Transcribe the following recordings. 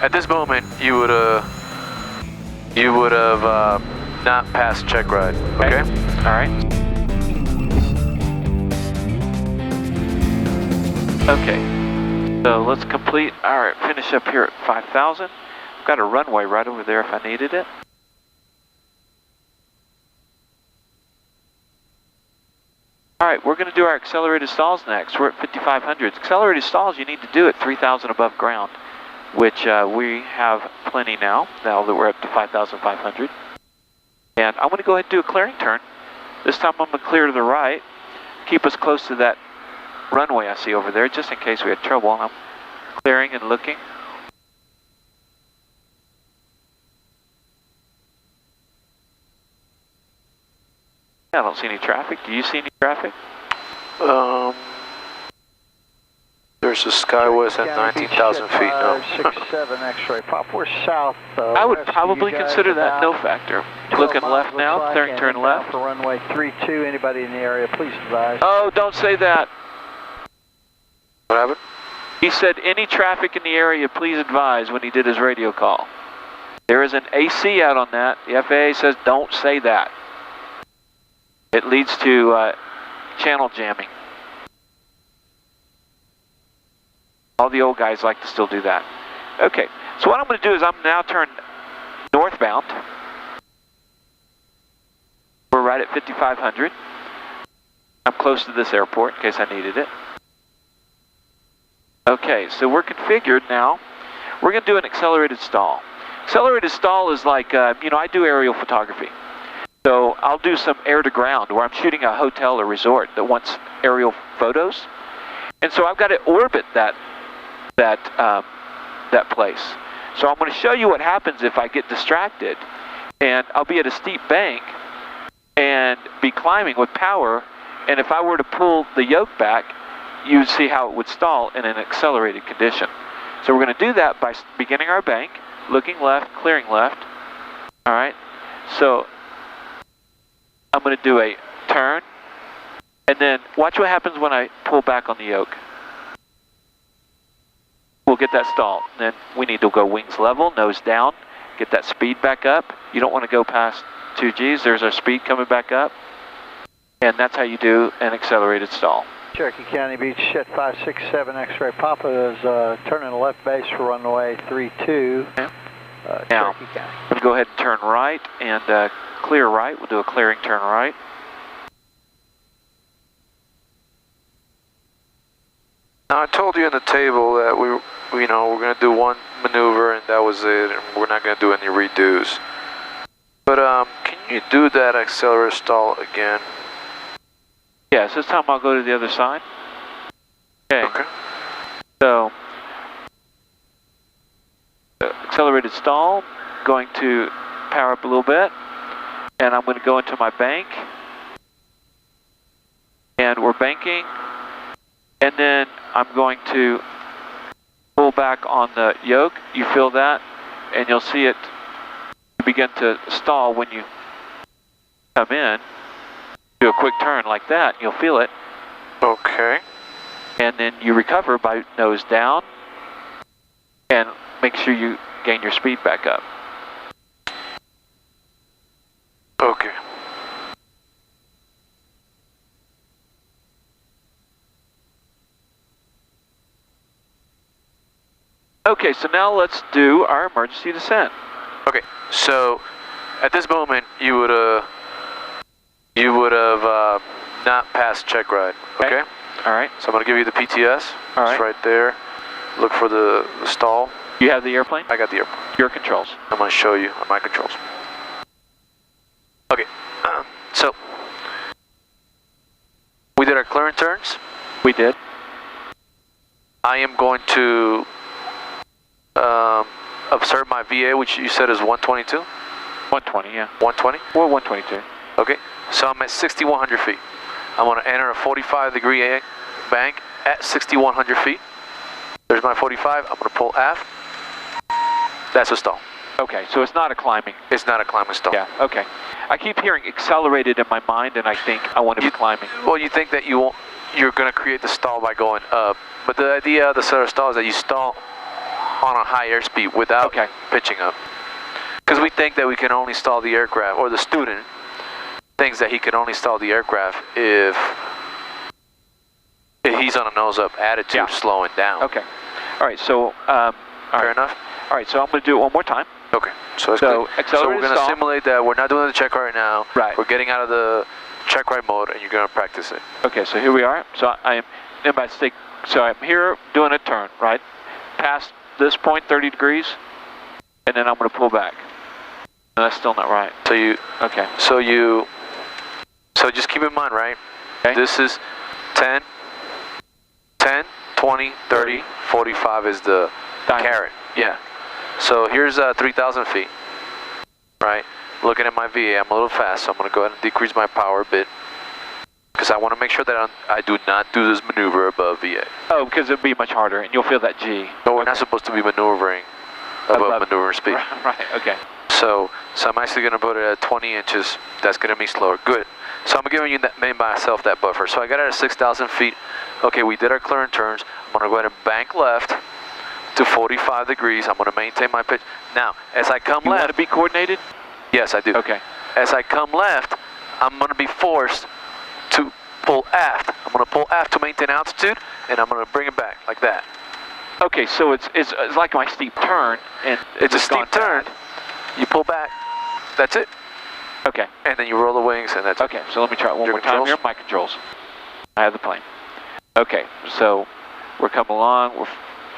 at this moment, you would have not passed Checkride. Okay? All right. Okay. So let's complete our finish up here at 5,000. I've got a runway right over there if I needed it. All right, we're going to do our accelerated stalls next. We're at 5,500. Accelerated stalls you need to do at 3,000 above ground, which we have plenty now that we're up to 5,500. And I'm going to go ahead and do a clearing turn. This time I'm going to clear to the right, keep us close to that runway I see over there, just in case we had trouble. I'm clearing and looking. I don't see any traffic. Do you see any traffic? There's a Skywest at 19,000 feet now. 67 X-ray, Pop, we're south. I would probably consider that no factor. Looking left now, clearing turn left. For runway 32, anybody in the area, please advise. Oh, don't say that. What happened? He said any traffic in the area, please advise when he did his radio call. There is an AC out on that. The FAA says don't say that. It leads to channel jamming. All the old guys like to still do that. Okay, so what I'm going to do is I'm now turn northbound. We're right at 5,500. I'm close to this airport in case I needed it. Okay, so we're configured now. We're going to do an accelerated stall. Accelerated stall is like, you know, I do aerial photography. So I'll do some air to ground where I'm shooting a hotel or resort that wants aerial photos. And so I've got to orbit that place. So I'm going to show you what happens if I get distracted and I'll be at a steep bank and be climbing with power, and if I were to pull the yoke back, you'd see how it would stall in an accelerated condition. So we're going to do that by beginning our bank, looking left, clearing left. All right, so I'm going to do a turn, and then watch what happens when I pull back on the yoke. We'll get that stalled. Then we need to go wings level, nose down, get that speed back up. You don't want to go past 2 Gs. There's our speed coming back up. And that's how you do an accelerated stall. Cherokee County Beach at 567 X-ray Papa is turning left base for runway 32. Okay. Now, Cherokee County. I'm going to go ahead and turn right and clear right. We'll do a clearing turn right. Now I told you in the table that we're going to do one maneuver and that was it, and we're not going to do any redos. But can you do that accelerated stall again? Yes, this time I'll go to the other side. Okay. So, accelerated stall, going to power up a little bit, and I'm going to go into my bank, and we're banking, and then I'm going to pull back on the yoke. You feel that, and you'll see it begin to stall when you come in. Do a quick turn like that, you'll feel it. Okay. And then you recover by nose down, and make sure you gain your speed back up. Okay. Okay, so now let's do our emergency descent. Okay, so at this moment you would have not passed Checkride. Okay. All right. So I'm going to give you the PTS. All right. It's right there. Look for the stall. You have the airplane? I got the airplane. Your controls. I'm going to show you on my controls. Okay. So we did our clearing turns. We did. I am going to observe my VA, which you said is 122? 120, yeah. 120? Or 122. Okay, so I'm at 6,100 feet. I'm going to enter a 45-degree bank at 6,100 feet. There's my 45. I'm going to pull aft. That's a stall. Okay, so it's not a climbing. It's not a climbing stall. Yeah, okay. I keep hearing accelerated in my mind, and I think I want to be climbing. Well, you think that you're going to create the stall by going up. But the idea of the set of stall is that you stall on a high airspeed without pitching up. Because we think that we can only stall the aircraft, or the student thinks that he can only stall the aircraft if he's on a nose-up attitude, slowing down. Okay. All right, so... Fair enough? All right, so I'm going to do it one more time. Okay, so we're going to simulate that we're not doing the check right now. Right. We're getting out of the check right mode, and you're going to practice it. Okay, so here we are. So I'm in my stick. So I'm here doing a turn, right? Past this point, 30 degrees, and then I'm going to pull back. No, that's still not right. So you... Okay. So just keep in mind, right? Okay. This is 10, 20, 30, 45 is the carrot. Yeah. So here's 3,000 feet, right? Looking at my VA, I'm a little fast, so I'm going to go ahead and decrease my power a bit. Because I want to make sure that I do not do this maneuver above VA. Oh, because it'll be much harder, and you'll feel that G. But we're not supposed to be maneuvering above maneuver speed. Right, okay. So I'm actually going to put it at 20 inches. That's going to be slower. Good. So I'm giving you myself that buffer. So I got it at 6,000 feet. Okay, we did our clearing turns. I'm going to go ahead and bank left to 45 degrees. I'm going to maintain my pitch. Now, as I come left... You want to be coordinated? Yes, I do. Okay. As I come left, I'm going to be forced to pull aft. I'm going to pull aft to maintain altitude, and I'm going to bring it back like that. Okay, so it's like my steep turn, and it's a steep turn. You pull back. That's it. Okay. And then you roll the wings, and that's okay. So let me try it one more time here. My controls. I have the plane. Okay, so we're coming along. We're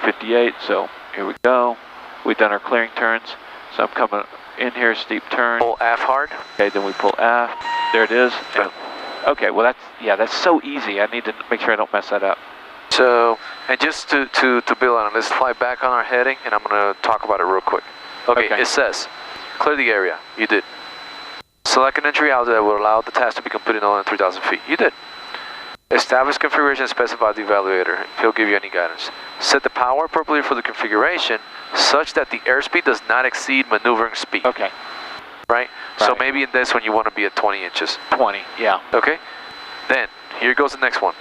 58. So here we go. We've done our clearing turns. So I'm coming in here, steep turn. Pull aft hard. Okay, then we pull aft. There it is. And, okay, well that's so easy. I need to make sure I don't mess that up. So, and just to build on it, let's fly back on our heading, and I'm going to talk about it real quick. Okay, it says, clear the area. You did. Select an entry altitude that will allow the task to be completed no less than 3,000 feet. You did. Establish configuration and specify the evaluator. He'll give you any guidance. Set the power appropriately for the configuration such that the airspeed does not exceed maneuvering speed. Okay. Right? So maybe in this one you want to be at 20 inches. 20, yeah. Okay? Then, here goes the next one.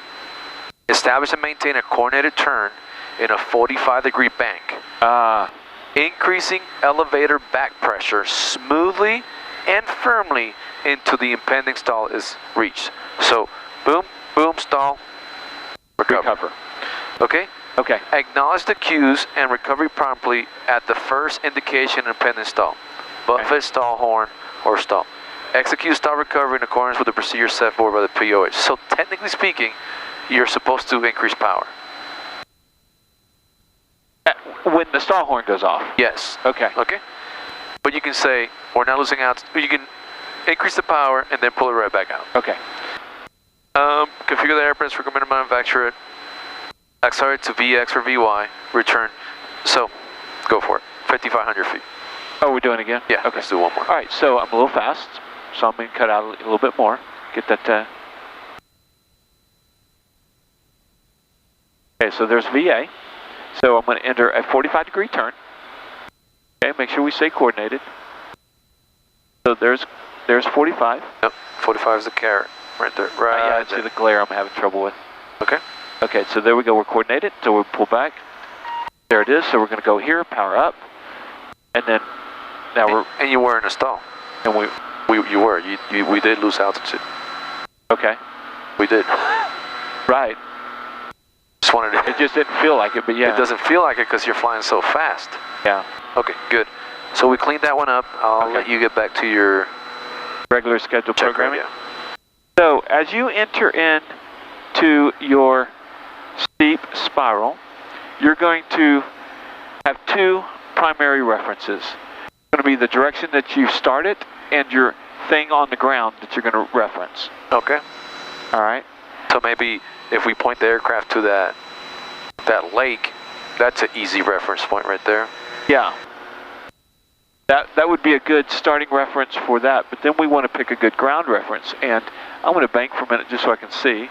Establish and maintain a coordinated turn in a 45-degree bank. Increasing elevator back pressure smoothly and firmly into the impending stall is reached. So, boom, boom, stall, recover. Okay? Okay. Acknowledge the cues and recovery promptly at the first indication of impending stall. Buffet, stall horn, or stall. Execute stall recovery in accordance with the procedure set forward by the POH. So, technically speaking, you're supposed to increase power. When the stall horn goes off? Yes. Okay. Okay? But you can say, we're not losing out. You can increase the power and then pull it right back out. Okay. Configure the airplanes for recommended manufacturer. Accelerate to VX or VY. Return. So, go for it. 5,500 feet. Oh, we're doing it again? Yeah. Okay. Let's do one more. All right, so I'm a little fast. So I'm going to cut out a little bit more. Get that... Okay, so there's VA. So I'm going to enter a 45-degree turn. Okay, make sure we stay coordinated. So there's 45. Yep, 45 is the carrot right there. Right. Yeah, I see the glare I'm having trouble with. Okay. Okay, so there we go. We're coordinated. So we'll pull back. There it is. So we're going to go here, power up, and then now and you were in a stall. And we did lose altitude. Okay. We did. Right. Just wanted to. It just didn't feel like it, but yeah. It doesn't feel like it because you're flying so fast. Yeah. Okay, good. So we cleaned that one up. I'll let you get back to your regular scheduled programming. Yeah. So as you enter in to your steep spiral, you're going to have two primary references. It's going to be the direction that you started and your thing on the ground that you're going to reference. Okay. All right. So maybe if we point the aircraft to that lake, that's an easy reference point right there. Yeah. That would be a good starting reference for that, but then we want to pick a good ground reference, and I'm going to bank for a minute just so I can see.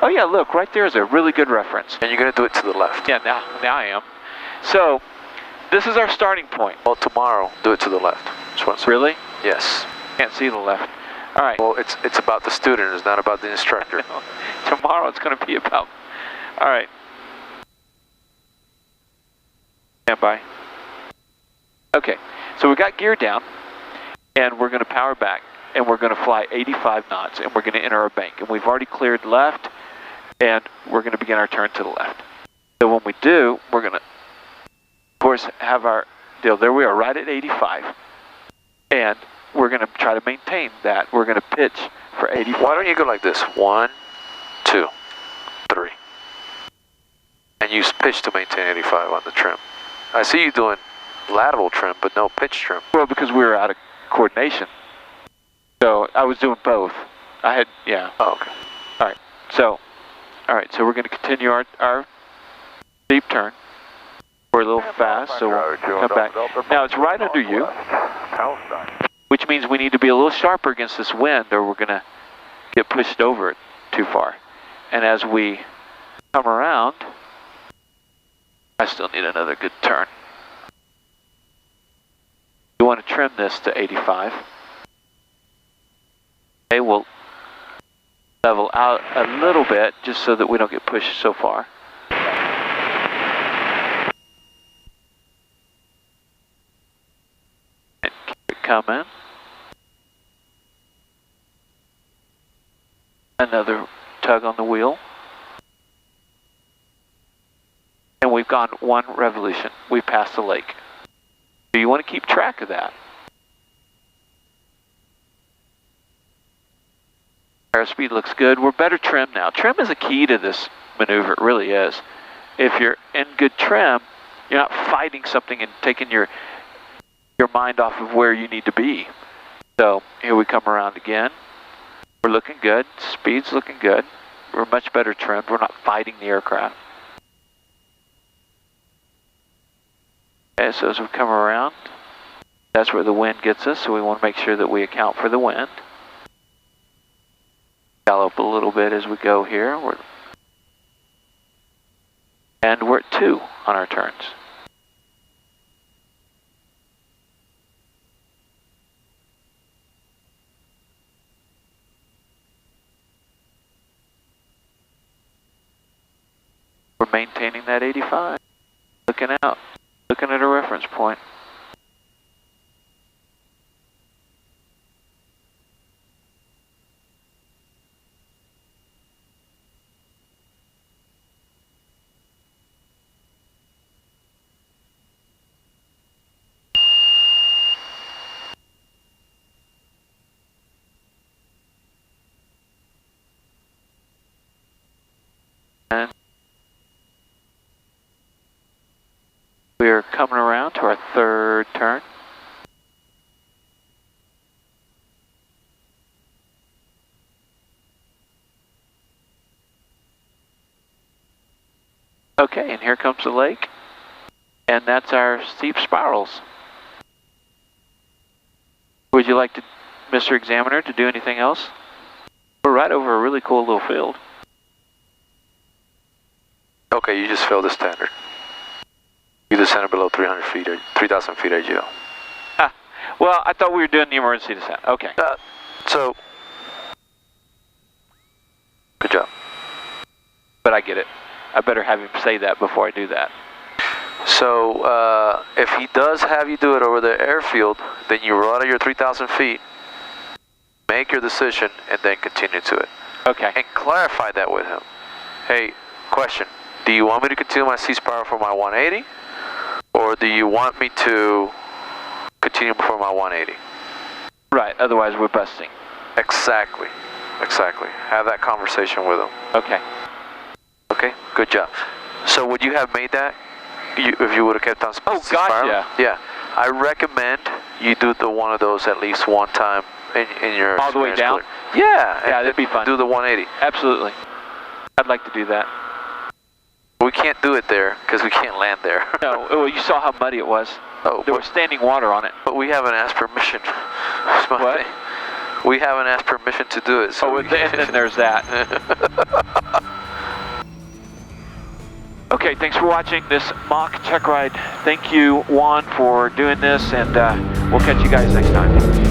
Oh yeah, look, right there is a really good reference. And you're going to do it to the left. Yeah, now I am. So, this is our starting point. Well, tomorrow, do it to the left. Really? Yes. Can't see the left. All right. Well, it's about the student, it's not about the instructor. Tomorrow it's going to be about... All right. Stand by. Okay, so we got gear down, and we're going to power back, and we're going to fly 85 knots, and we're going to enter our bank. And we've already cleared left, and we're going to begin our turn to the left. So when we do, we're going to, of course, have our deal. There we are, right at 85. And we're going to try to maintain that. We're going to pitch for 85. Why don't you go like this? 1, 2, 3. And use pitch to maintain 85 on the trim. I see you doing lateral trim, but no pitch trim. Well, because we were out of coordination. So I was doing both. I had, yeah. Oh, okay. All right, so we're going to continue our deep turn. We're a little fast, so we'll come back. Now it's right under you, which means we need to be a little sharper against this wind, or we're going to get pushed over it too far. And as we come around, I still need another good turn. We want to trim this to 85. Okay, we'll level out a little bit just so that we don't get pushed so far. And keep it coming. Another tug on the wheel. And we've gone 1 revolution. We passed the lake. So you want to keep track of that. Airspeed looks good. We're better trimmed now. Trim is a key to this maneuver. It really is. If you're in good trim, you're not fighting something and taking your mind off of where you need to be. So here we come around again. We're looking good. Speed's looking good. We're much better trimmed. We're not fighting the aircraft. Okay, so as we come around, that's where the wind gets us, so we want to make sure that we account for the wind. Gallop a little bit as we go here. And we're at 2 on our turns. We're maintaining that 85. Looking out. Looking at a reference point. And we're coming around to our 3rd turn. Okay, and here comes the lake. And that's our steep spirals. Would you like to, Mr. Examiner, to do anything else? We're right over a really cool little field. Okay, you just failed the standard. You descended below 300 feet or 3,000 feet AGL. Ah, well, I thought we were doing the emergency descent. Okay. So, good job. But I get it. I better have him say that before I do that. So, if he does have you do it over the airfield, then you roll out of your 3,000 feet, make your decision, and then continue to it. Okay. And clarify that with him. Hey, question. Do you want me to continue my C-spiral for my 180? Or do you want me to continue for my 180? Right, otherwise we're busting. Exactly. Exactly. Have that conversation with him. Okay. Okay, good job. So would you have made that if you would have kept on Oh, C-spiral? gotcha. Yeah. I recommend you do the one of those at least one time in your all the way down? Yeah. Yeah, that'd be fun. Do the 180. Absolutely. I'd like to do that. We can't do it there because we can't land there. No, well, you saw how muddy it was. Oh, there was standing water on it. But we haven't asked permission. What? Thing. We haven't asked permission to do it. So and then there's that. Okay, thanks for watching this mock check ride. Thank you, Juan, for doing this, and we'll catch you guys next time.